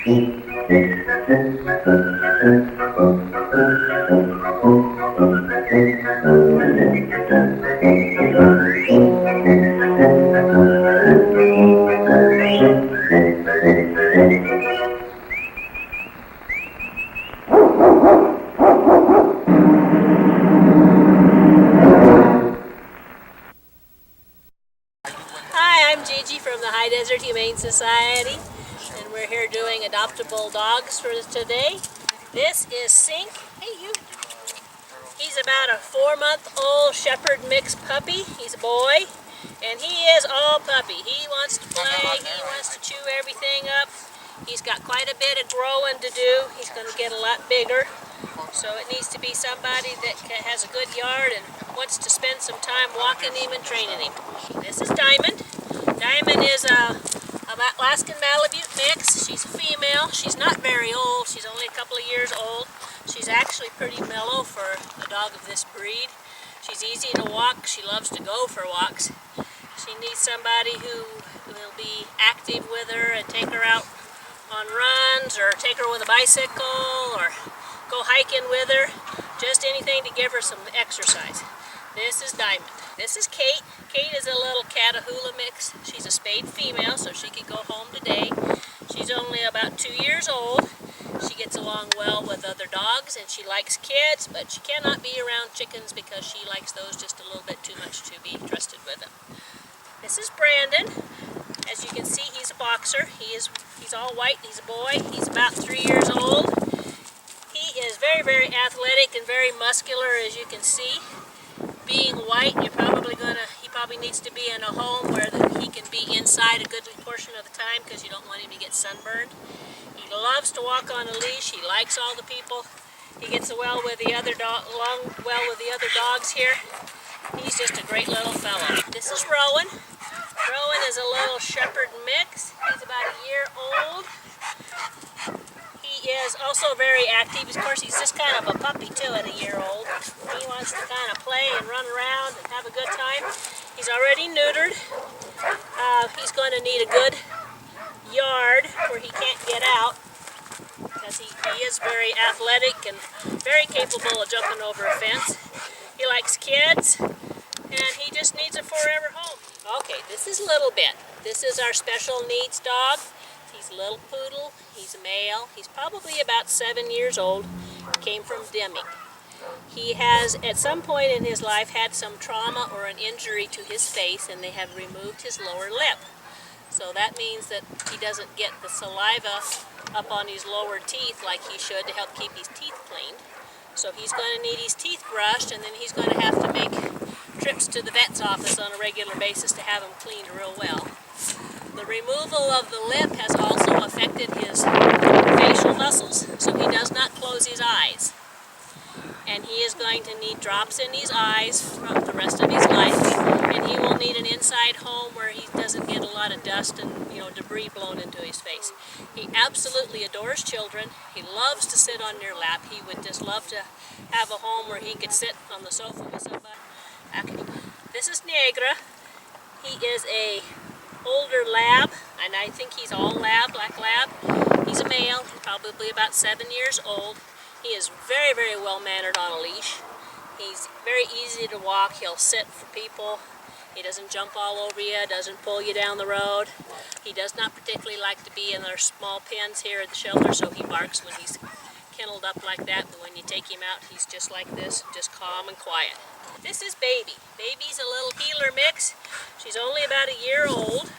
Hi, I'm Hdhs from the Hdhs Humane Society, and we're here doing adoptable dogs for today. This is Sink. Hey, you. He's about a 4-month-old shepherd mix puppy. He's a boy, and he is all puppy. He wants to play, he wants to chew everything up. He's got quite a bit of growing to do. He's going to get a lot bigger. So it needs to be somebody that has a good yard and wants to spend some time walking him and training him. This is Diamond. Diamond is a Alaskan Malamute mix. She's a female. She's not very old. She's only a couple of years old. She's actually pretty mellow for a dog of this breed. She's easy to walk. She loves to go for walks. She needs somebody who will be active with her and take her out on runs, or take her with a bicycle, or go hiking with her. Just anything to give her some exercise. This is Diamond. This is Kate. Kate is a little Catahoula mix. She's a spayed female, so she could go home today. She's only about 2 years old. She gets along well with other dogs, and she likes kids, but she cannot be around chickens because she likes those just a little bit too much to be trusted with them. This is Brandon. As you can see, he's a boxer. He's all white. He's a boy. He's about 3 years old. He is very, very athletic and very muscular, as you can see. Being white, he probably needs to be in a home where he can be inside a good portion of the time, because you don't want him to get sunburned. He loves to walk on a leash. He likes all the people. He gets well with the other dogs here. He's just a great little fellow. This is Rowan. Rowan is a little shepherd mix. He's about a year old. He is also very active. Of course, he's just kind of a puppy too at a year old. He wants to kind of play and run around and have a good time. He's already neutered. He's going to need a good yard where he can't get out, because he is very athletic and very capable of jumping over a fence. He likes kids, and he just needs a forever home. Okay, this is Little Bit. This is our special needs dog. He's a little poodle. He's a male. He's probably about 7 years old. Came from Deming. He has, at some point in his life, had some trauma or an injury to his face, and they have removed his lower lip. So that means that he doesn't get the saliva up on his lower teeth like he should to help keep his teeth cleaned. So he's going to need his teeth brushed, and then he's going to have to make trips to the vet's office on a regular basis to have him cleaned real well. The removal of the lip has also affected his facial muscles, so he does not close his eyes. And he is going to need drops in his eyes for the rest of his life, and he will need an inside home where he doesn't get a lot of dust and debris blown into his face. He absolutely adores children. He loves to sit on their lap. He would just love to have a home where he could sit on the sofa with somebody. Okay. This is Negra. He is a older lab, and I think he's all lab, black lab. He's a male. He's probably about 7 years old. He is very, very well mannered on a leash. He's very easy to walk. He'll sit for people. He doesn't jump all over you, doesn't pull you down the road. He does not particularly like to be in our small pens here at the shelter, so he barks when he's kenneled up like that, but when you take him out, he's just like this, just calm and quiet. This is Baby. Baby's a little heeler mix. She's only about a year old.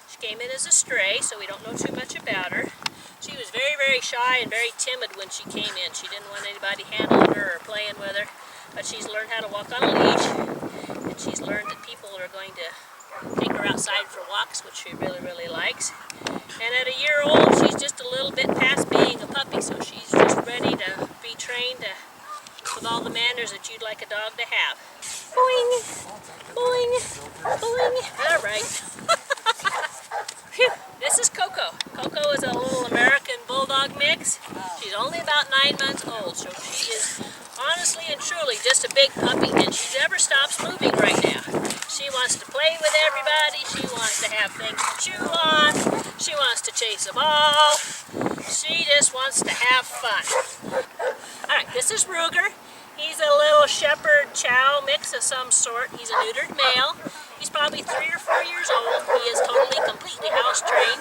She came in as a stray, so we don't know too much about her. She was very, very shy and very timid when she came in. She didn't want anybody handling her or playing with her, but she's learned how to walk on a leash, and she's learned that people are going to take her outside for walks, which she really, really likes. And at a year old, she's just a little bit past being a puppy, so she's just ready to be trained with all the manners that you'd like a dog to have. Boing, boing, boing. All right. This is Coco. Coco is a little American Bulldog mix. She's only about 9 months old, so she is honestly and truly just a big puppy, and she never stops moving right now. She wants to play with everybody. She wants to have things to chew on. She wants to chase a ball. She just wants to have fun. Alright, this is Ruger. He's a little shepherd chow mix of some sort. He's a neutered male. He's probably 3 or 4 years old. He is totally, completely house trained.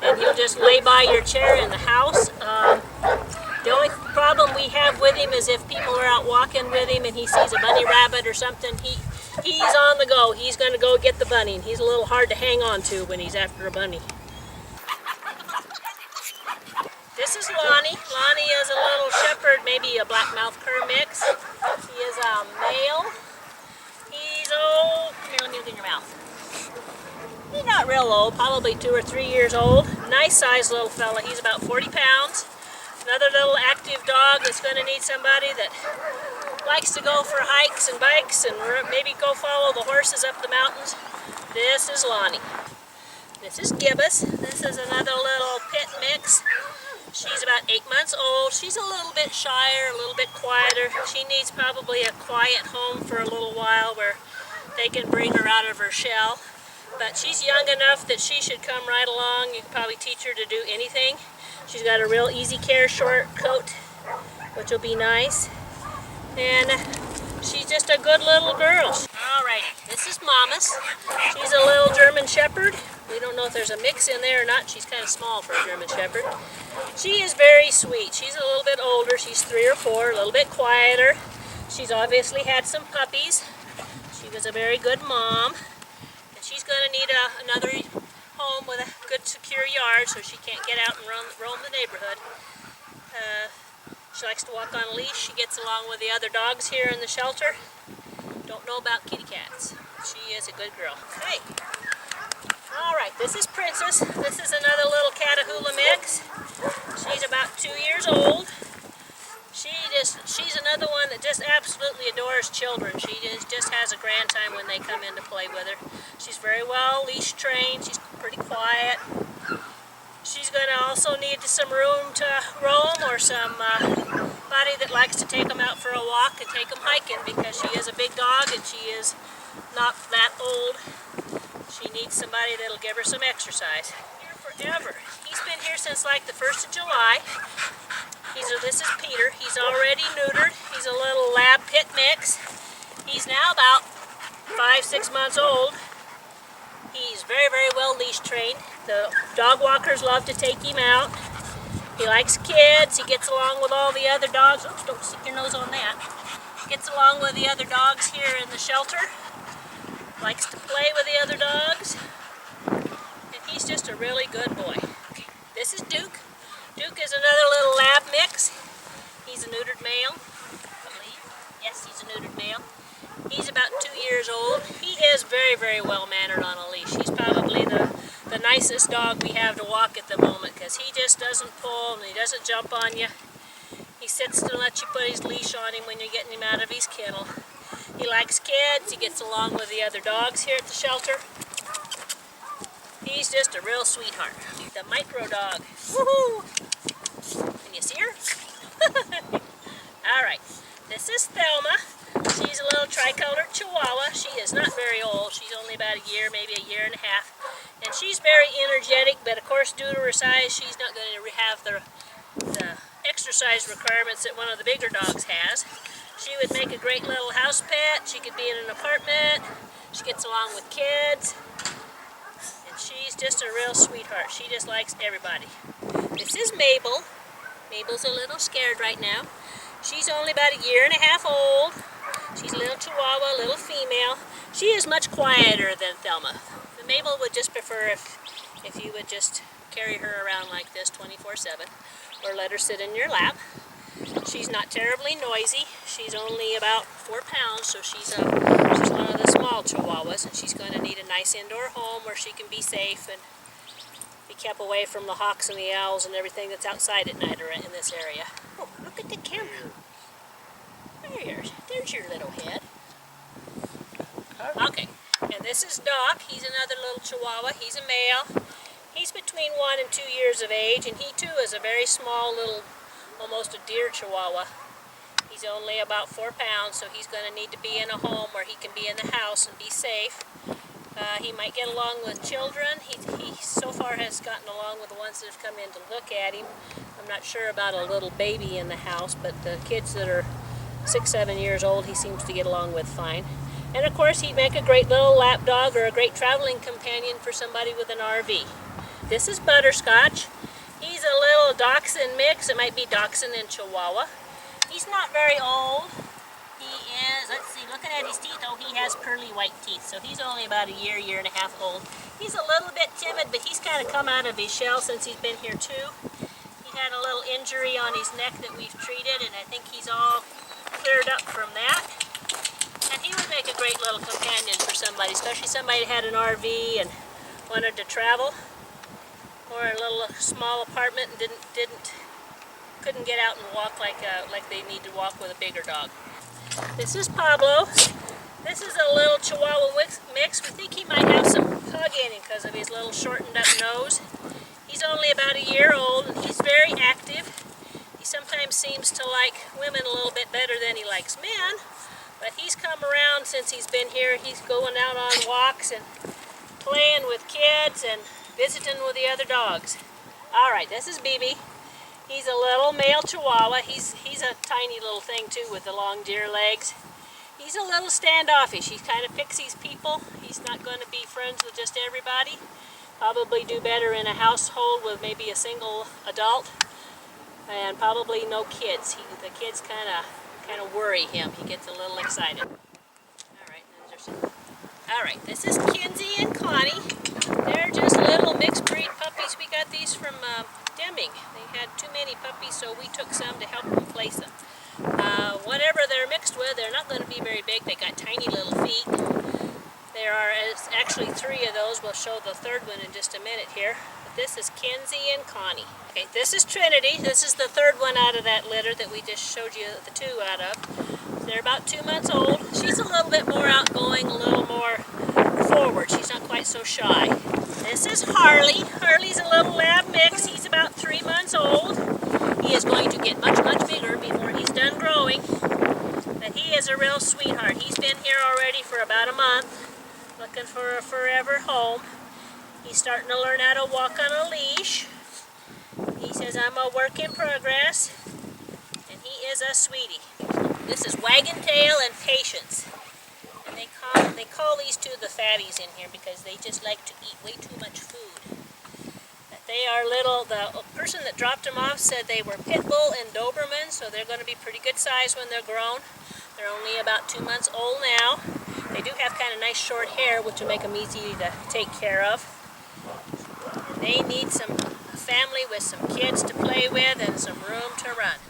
And he'll just lay by your chair in the house. The only problem we have with him is if people are out walking with him and he sees a bunny rabbit or something, he's on the go. He's going to go get the bunny. And he's a little hard to hang on to when he's after a bunny. This is Lonnie. Lonnie is a little shepherd, maybe a black-mouthed cur mix. He is a male. He's old. Come here, let me look in your mouth. He's not real old, probably 2 or 3 years old. Nice sized little fella. He's about 40 pounds. Another little active dog that's going to need somebody that likes to go for hikes and bikes and maybe go follow the horses up the mountains. This is Lonnie. This is Hdhs. This is another little pit mix. She's about 8 months old. She's a little bit shyer, a little bit quieter. She needs probably a quiet home for a little while where they can bring her out of her shell. But she's young enough that she should come right along. You can probably teach her to do anything. She's got a real easy care short coat, which will be nice. And she's just a good little girl. Alrighty, this is Mama's. She's a little German Shepherd. We don't know if there's a mix in there or not. She's kind of small for a German Shepherd. She is very sweet. She's a little bit older. She's 3 or 4, a little bit quieter. She's obviously had some puppies. She was a very good mom. And she's going to need another home with a good secure yard so she can't get out and roam the neighborhood. She likes to walk on a leash. She gets along with the other dogs here in the shelter. Don't know about kitty cats. She is a good girl. Hey. Alright, this is Princess. This is another little Catahoula mix. She's about 2 years old. She's another one that just absolutely adores children. She just has a grand time when they come in to play with her. She's very well leash trained. She's pretty quiet. She's going to also need some room to roam or somebody that likes to take them out for a walk and take them hiking because she is a big dog and she is not that old. She needs somebody that'll give her some exercise. Here forever. He's been here since like the 1st of July. This is Peter. He's already neutered. He's a little lab pit mix. He's now about 5, 6 months old. He's very, very well leash trained. The dog walkers love to take him out. He likes kids. He gets along with all the other dogs. Oops, don't stick your nose on that. Gets along with the other dogs here in the shelter. Likes to play with the other dogs. And he's just a really good boy. Okay. This is Duke. Duke is another little lab mix. He's a neutered male, I believe. Yes, he's a neutered male. He's about 2 years old. He is very, very well mannered on a leash. He's probably the nicest dog we have to walk at the moment because he just doesn't pull and he doesn't jump on you. He sits to let you put his leash on him when you're getting him out of his kennel. He likes kids. He gets along with the other dogs here at the shelter. He's just a real sweetheart. The micro dog. Woohoo! Can you see her? Alright, this is Thelma. She's a little tricolored Chihuahua. She is not very old. She's only about a year, maybe a year and a half. And she's very energetic, but of course due to her size, she's not going to have the exercise requirements that one of the bigger dogs has. She would make a great little house pet. She could be in an apartment. She gets along with kids. And she's just a real sweetheart. She just likes everybody. This is Mabel. Mabel's a little scared right now. She's only about a year and a half old. She's a little Chihuahua, a little female. She is much quieter than Thelma. Mabel would just prefer if you would just carry her around like this 24/7 or let her sit in your lap. She's not terribly noisy. She's only about 4 pounds, so she's one of the small Chihuahuas, and she's going to need a nice indoor home where she can be safe and be kept away from the hawks and the owls and everything that's outside at night or in this area. Oh, look at the camera. There's your little head. Okay, and this is Doc. He's another little Chihuahua. He's a male. He's between 1 and 2 years of age, and he too is a very small little, almost a deer Chihuahua. He's only about 4 pounds, so he's going to need to be in a home where he can be in the house and be safe. He might get along with children. He's so far has gotten along with the ones that have come in to look at him. I'm not sure about a little baby in the house, but the kids that are 6, 7 years old, he seems to get along with fine. And of course, he'd make a great little lap dog or a great traveling companion for somebody with an RV. This is Butterscotch. He's a little Dachshund mix. It might be Dachshund and Chihuahua. He's not very old. He is, let's see, looking at his teeth, oh, he has pearly white teeth. So he's only about a year, year and a half old. He's a little bit timid, but he's kind of come out of his shell since he's been here too. He had a little injury on his neck that we've treated, and I think he's all cleared up from that. And he would make a great little companion for somebody, especially somebody that had an RV and wanted to travel, or a little small apartment and couldn't get out and walk like they need to walk with a bigger dog. This is Pablo. This is a little Chihuahua mix. We think he might have some pug in him because of his little shortened up nose. He's only about a year old and he's very active. He sometimes seems to like women a little bit better than he likes men, but he's come around since he's been here. He's going out on walks and playing with kids and visiting with the other dogs. All right, this is BB. He's a little male Chihuahua. He's a tiny little thing too with the long deer legs. He's a little standoffish. He kind of picks his people. He's not going to be friends with just everybody. Probably do better in a household with maybe a single adult, and probably no kids. The kids kind of worry him. He gets a little excited. All right, this is Kinsey and Connie. They're just little mixed breed puppies. We got these from Deming. They had too many puppies, so we took some to help them place them. Whatever they're mixed with, they're not going to be very big. They got tiny little feet. There are actually 3 of those. We'll show the third one in just a minute here. But this is Kinsey and Connie. Okay, this is Trinity. This is the third one out of that litter that we just showed you the 2 out of. They're about 2 months old. She's a little bit more outgoing, a little more forward. She's not quite so shy. This is Harley. Harley's a little lab mix. He's about 3 months old. He is going to get much, much bigger before he's done growing. But he is a real sweetheart. He's been here already for about a month, looking for a forever home. He's starting to learn how to walk on a leash. He says, I'm a work in progress. And he is a sweetie. This is Wagon Tail and Patience. And they call these 2 the fatties in here because they just like to eat way too much food. But they are little, the person that dropped them off said they were Pit Bull and Doberman, so they're going to be pretty good size when they're grown. They're only about 2 months old now. They do have kind of nice short hair, which will make them easy to take care of. And they need some family with some kids to play with and some room to run.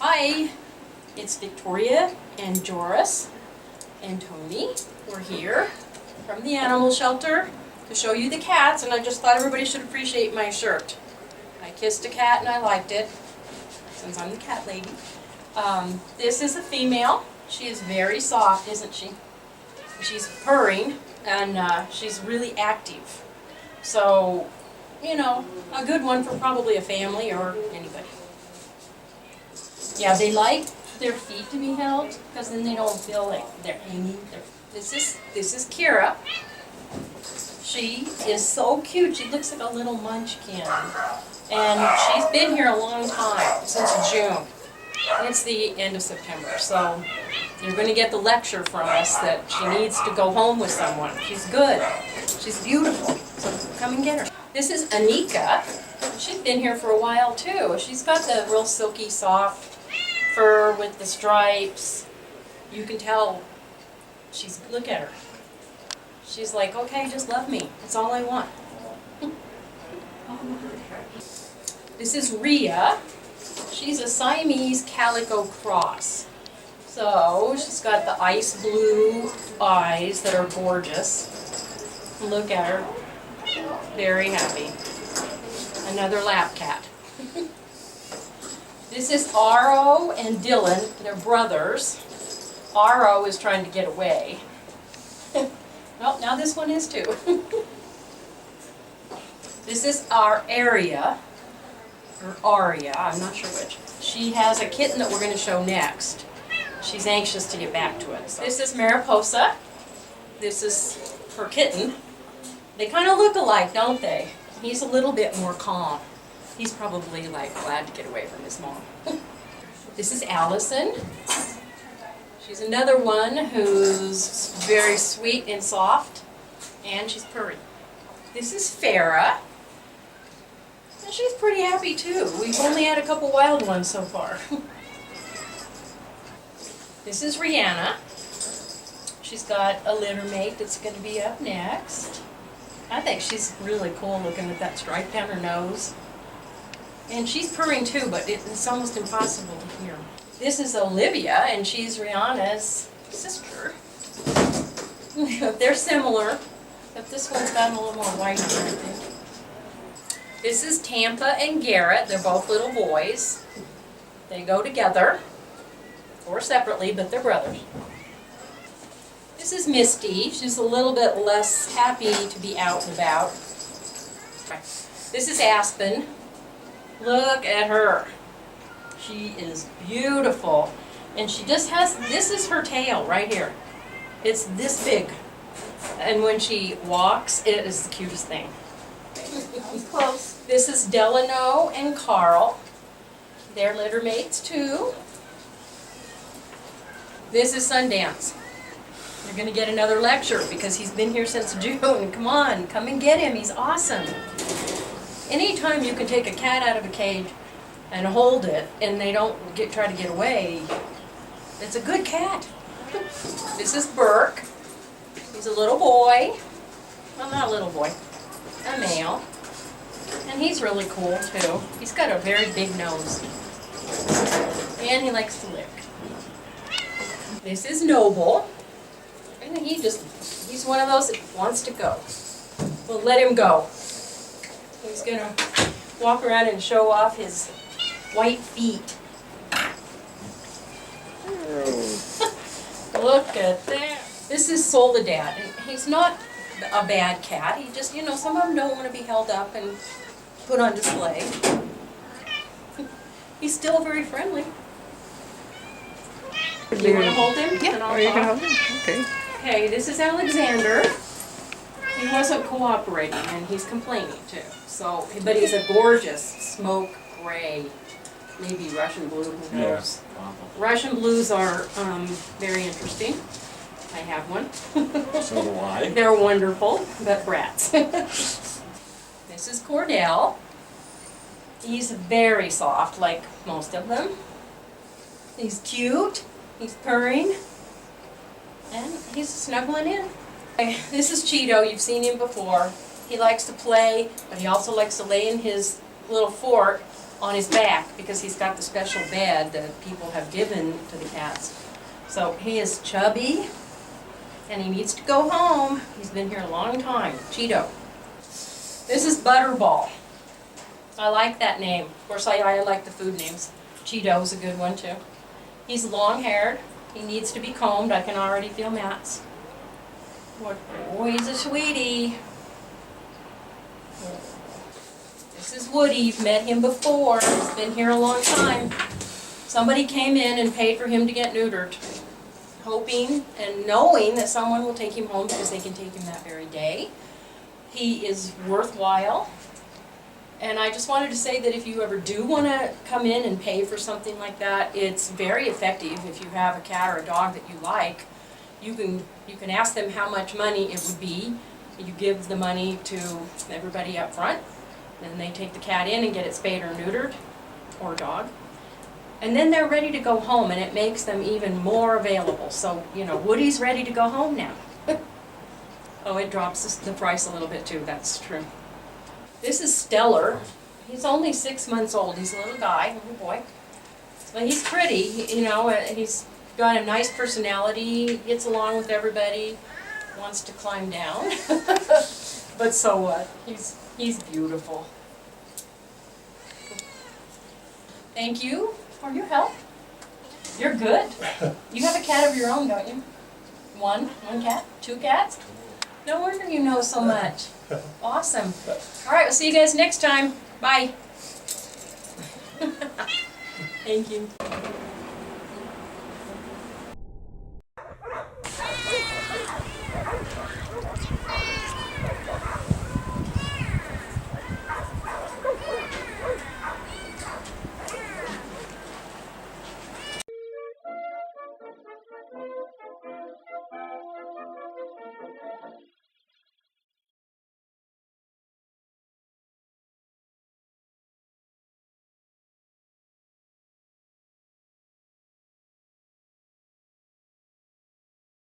Hi, it's Victoria and Joris and Tony. We're here from the animal shelter to show you the cats, and I just thought everybody should appreciate my shirt. I kissed a cat and I liked it, since I'm the cat lady. This is a female. She is very soft, isn't she? She's purring and she's really active. So, you know, a good one for probably a family or anybody. Yeah, they like their feet to be held because then they don't feel like they're hanging. This is Kira. She is so cute. She looks like a little munchkin. And she's been here a long time, since June. And it's the end of September, so you're going to get the lecture from us that she needs to go home with someone. She's good. She's beautiful. So come and get her. This is Anika. She's been here for a while too. She's got the real silky, soft fur with the stripes. You can tell look at her. She's like, okay, just love me. That's all I want. This is Rhea. She's a Siamese Calico Cross. So she's got the ice blue eyes that are gorgeous. Look at her. Very happy. Another lap cat. This is Aro and Dylan. They're brothers. Aro is trying to get away. Well, now this one is too. This is our area. or Aria, I'm not sure which. She has a kitten that we're going to show next. She's anxious to get back to it. So. This is Mariposa. This is her kitten. They kind of look alike, don't they? He's a little bit more calm. He's probably like glad to get away from his mom. This is Allison. She's another one who's very sweet and soft, and she's purry. This is Farah. And she's pretty happy too. We've only had a couple wild ones so far. This is Rihanna. She's got a litter mate that's going to be up next. I think she's really cool looking with that stripe down her nose. And she's purring too, but it's almost impossible to hear. This is Olivia, and she's Rihanna's sister. They're similar, but this one's got a little more white on her, I think. This is Tampa and Garrett. They're both little boys. They go together, or separately, but they're brothers. This is Misty. She's a little bit less happy to be out and about. This is Aspen. Look at her. She is beautiful. And she just has, this is her tail right here. It's this big. And when she walks, it is the cutest thing. Close. This is Delano and Carl. They're litter mates too. This is Sundance. You're going to get another lecture because he's been here since June. Come on, come and get him. He's awesome. Anytime you can take a cat out of a cage and hold it and they don't try to get away, it's a good cat. This is Burke. He's a little boy. Well, not a little boy. A male. And he's really cool too. He's got a very big nose. And he likes to lick. This is Noble. And he's one of those that wants to go. We'll let him go. He's gonna walk around and show off his white feet. Look at that. This is Soledad, and he's not a bad cat. He just, some of them don't want to be held up and put on display. He's still very friendly. You want to hold him? Yeah, or you can hold him. Okay. Okay, this is Alexander. He wasn't cooperating, and he's complaining too. So, but he's a gorgeous smoke gray, maybe Russian blue. Who knows? Yeah. Russian blues are very interesting. I have one. So do I. They're wonderful, but brats. This is Cordell. He's very soft, like most of them. He's cute. He's purring. And he's snuggling in. This is Cheeto. You've seen him before. He likes to play, but he also likes to lay in his little fort on his back because he's got the special bed that people have given to the cats. So he is chubby, and he needs to go home. He's been here a long time. Cheeto. This is Butterball. I like that name. Of course, I like the food names. Cheeto's a good one too. He's long-haired. He needs to be combed. I can already feel Matt's. Oh, he's a sweetie. This is Woody. You've met him before. He's been here a long time. Somebody came in and paid for him to get neutered, hoping and knowing that someone will take him home because they can take him that very day. He is worthwhile. And I just wanted to say that if you ever do want to come in and pay for something like that, it's very effective. If you have a cat or a dog that you like, you can ask them how much money it would be. You give the money to everybody up front, then they take the cat in and get it spayed or neutered, or dog. And then they're ready to go home, and it makes them even more available. So, Woody's ready to go home now. Oh, it drops the price a little bit too, that's true. This is Stellar. He's only 6 months old. He's a little guy, little boy. But he's pretty, he's got a nice personality, gets along with everybody, wants to climb down. But so what? He's beautiful. Thank you for your help. You're good. You have a cat of your own, don't you? One cat? 2 cats? No wonder you know so much. Awesome. All right, we'll see you guys next time. Bye. Thank you.